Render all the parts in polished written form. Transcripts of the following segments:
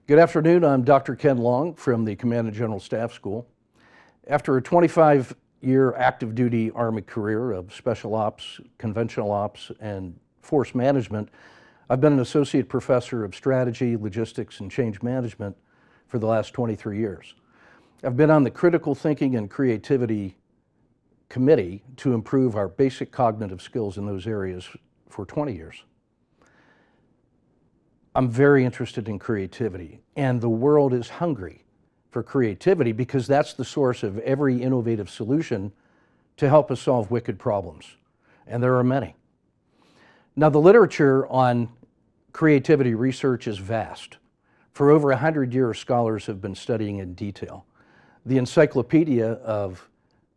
Good afternoon, I'm Dr. Ken Long from the Command and General Staff School. After a 25-year active duty Army career of special ops, conventional ops, and force management, I've been an associate professor of strategy, logistics, and change management for the last 23 years. I've been on the critical thinking and creativity committee to improve our basic cognitive skills in those areas for 20 years. I'm very interested in creativity, and the world is hungry for creativity because that's the source of every innovative solution to help us solve wicked problems, and there are many. Now, the literature on creativity research is vast. For over 100 years, scholars have been studying in detail. The Encyclopedia of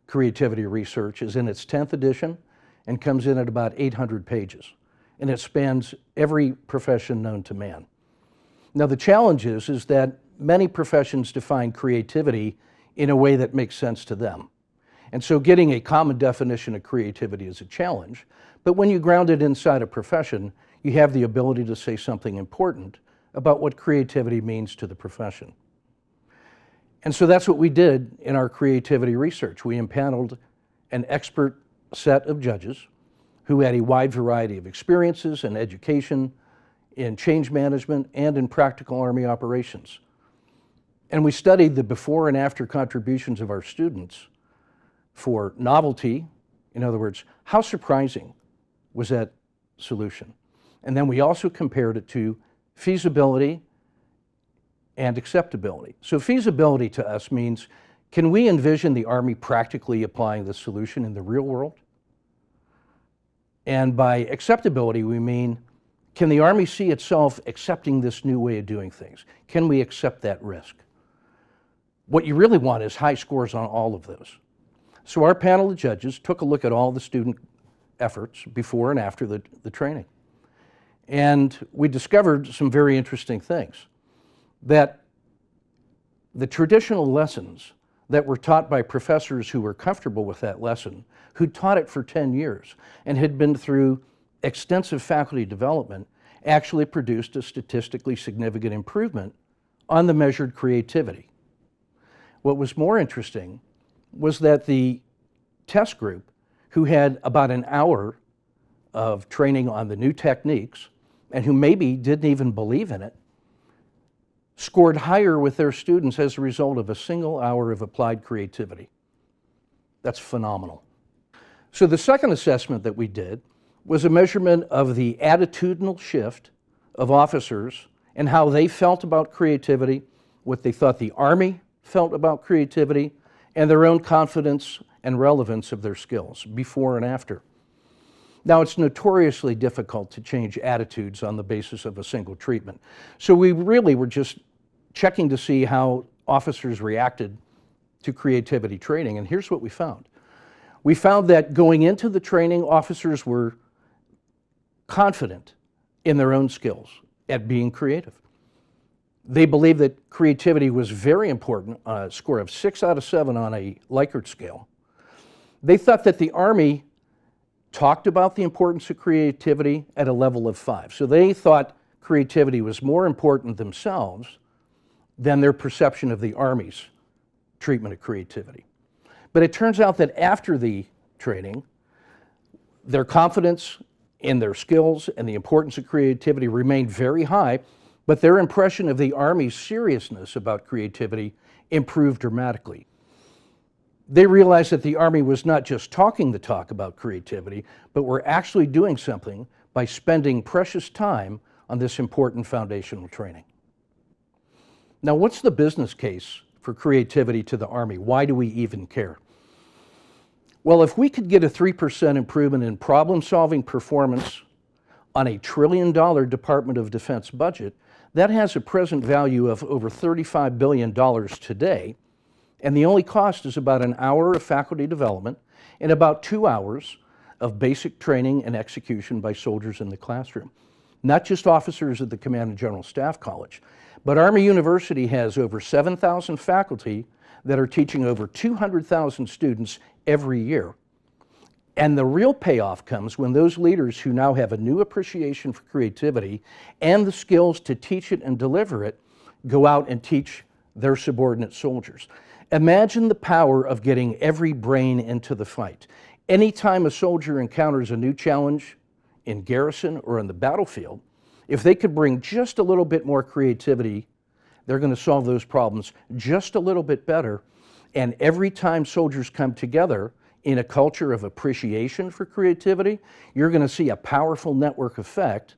Creativity Research is in its 10th edition and comes in at about 800 pages. And it spans every profession known to man. Now, the challenge is that many professions define creativity in a way that makes sense to them. And so getting a common definition of creativity is a challenge, but when you ground it inside a profession, you have the ability to say something important about what creativity means to the profession. And so that's what we did in our creativity research. We impaneled an expert set of judges who had a wide variety of experiences and education in change management and in practical Army operations. And we studied the before and after contributions of our students for novelty. In other words, how surprising was that solution? And then we also compared it to feasibility and acceptability. So feasibility to us means, can we envision the Army practically applying this solution in the real world? And by acceptability, we mean, can the Army see itself accepting this new way of doing things? Can we accept that risk? What you really want is high scores on all of those. So our panel of judges took a look at all the student efforts before and after the training. And we discovered some very interesting things. That the traditional lessons that were taught by professors who were comfortable with that lesson, who taught it for 10 years and had been through extensive faculty development, actually produced a statistically significant improvement on the measured creativity. What was more interesting was that the test group, who had about an hour of training on the new techniques and who maybe didn't even believe in it, scored higher with their students as a result of a single hour of applied creativity. That's phenomenal. So the second assessment that we did was a measurement of the attitudinal shift of officers and how they felt about creativity, what they thought the Army felt about creativity, and their own confidence and relevance of their skills before and after. Now, it's notoriously difficult to change attitudes on the basis of a single treatment. So we really were just checking to see how officers reacted to creativity training, and here's what we found. We found that going into the training, officers were confident in their own skills at being creative. They believed that creativity was very important, a score of 6 out of 7 on a Likert scale. They thought that the Army talked about the importance of creativity at a level of 5. So they thought creativity was more important themselves than their perception of the Army's treatment of creativity. But it turns out that after the training, their confidence in their skills and the importance of creativity remained very high, but their impression of the Army's seriousness about creativity improved dramatically. They realized that the Army was not just talking the talk about creativity, but were actually doing something by spending precious time on this important foundational training. Now, what's the business case for creativity to the Army? Why do we even care? Well, if we could get a 3% improvement in problem-solving performance on a $1 trillion Department of Defense budget, that has a present value of over $35 billion today, and the only cost is about an hour of faculty development and about 2 hours of basic training and execution by soldiers in the classroom. Not just officers at the Command and General Staff College, but Army University has over 7,000 faculty that are teaching over 200,000 students every year. And the real payoff comes when those leaders who now have a new appreciation for creativity and the skills to teach it and deliver it go out and teach their subordinate soldiers. Imagine the power of getting every brain into the fight. Anytime a soldier encounters a new challenge in garrison or in the battlefield, if they could bring just a little bit more creativity, they're going to solve those problems just a little bit better. And every time soldiers come together in a culture of appreciation for creativity, you're going to see a powerful network effect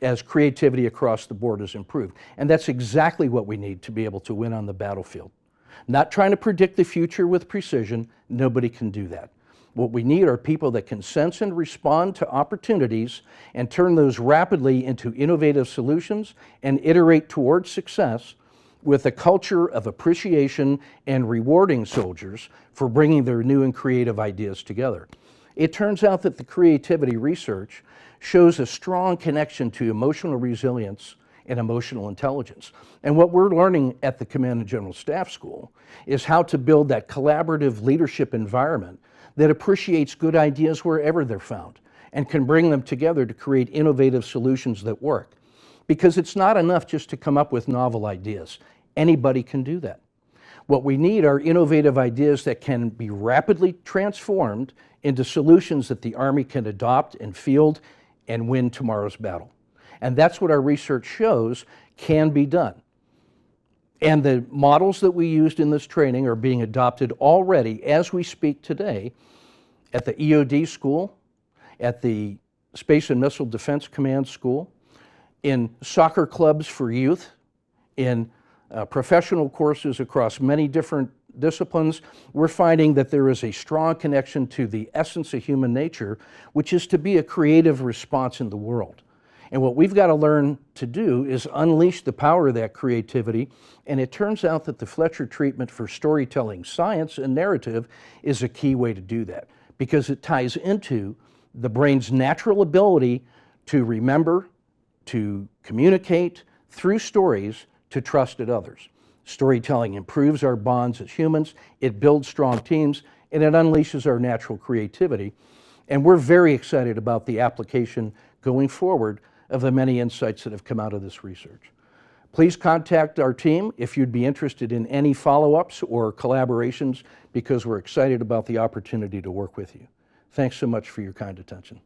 as creativity across the board is improved. And that's exactly what we need to be able to win on the battlefield. Not trying to predict the future with precision, nobody can do that. What we need are people that can sense and respond to opportunities and turn those rapidly into innovative solutions and iterate towards success with a culture of appreciation and rewarding soldiers for bringing their new and creative ideas together. It turns out that the creativity research shows a strong connection to emotional resilience and emotional intelligence. And what we're learning at the Command and General Staff School is how to build that collaborative leadership environment that appreciates good ideas wherever they're found and can bring them together to create innovative solutions that work. Because it's not enough just to come up with novel ideas. Anybody can do that. What we need are innovative ideas that can be rapidly transformed into solutions that the Army can adopt and field and win tomorrow's battle. And that's what our research shows can be done. And the models that we used in this training are being adopted already as we speak today at the EOD school, at the Space and Missile Defense Command School, in soccer clubs for youth, in professional courses across many different disciplines. We're finding that there is a strong connection to the essence of human nature, which is to be a creative response in the world. And what we've got to learn to do is unleash the power of that creativity. And it turns out that the Fletcher treatment for storytelling science and narrative is a key way to do that, because it ties into the brain's natural ability to remember, to communicate through stories, to trusted others. Storytelling improves our bonds as humans, it builds strong teams, and it unleashes our natural creativity. And we're very excited about the application going forward of the many insights that have come out of this research. Please contact our team if you'd be interested in any follow-ups or collaborations, because we're excited about the opportunity to work with you. Thanks so much for your kind attention.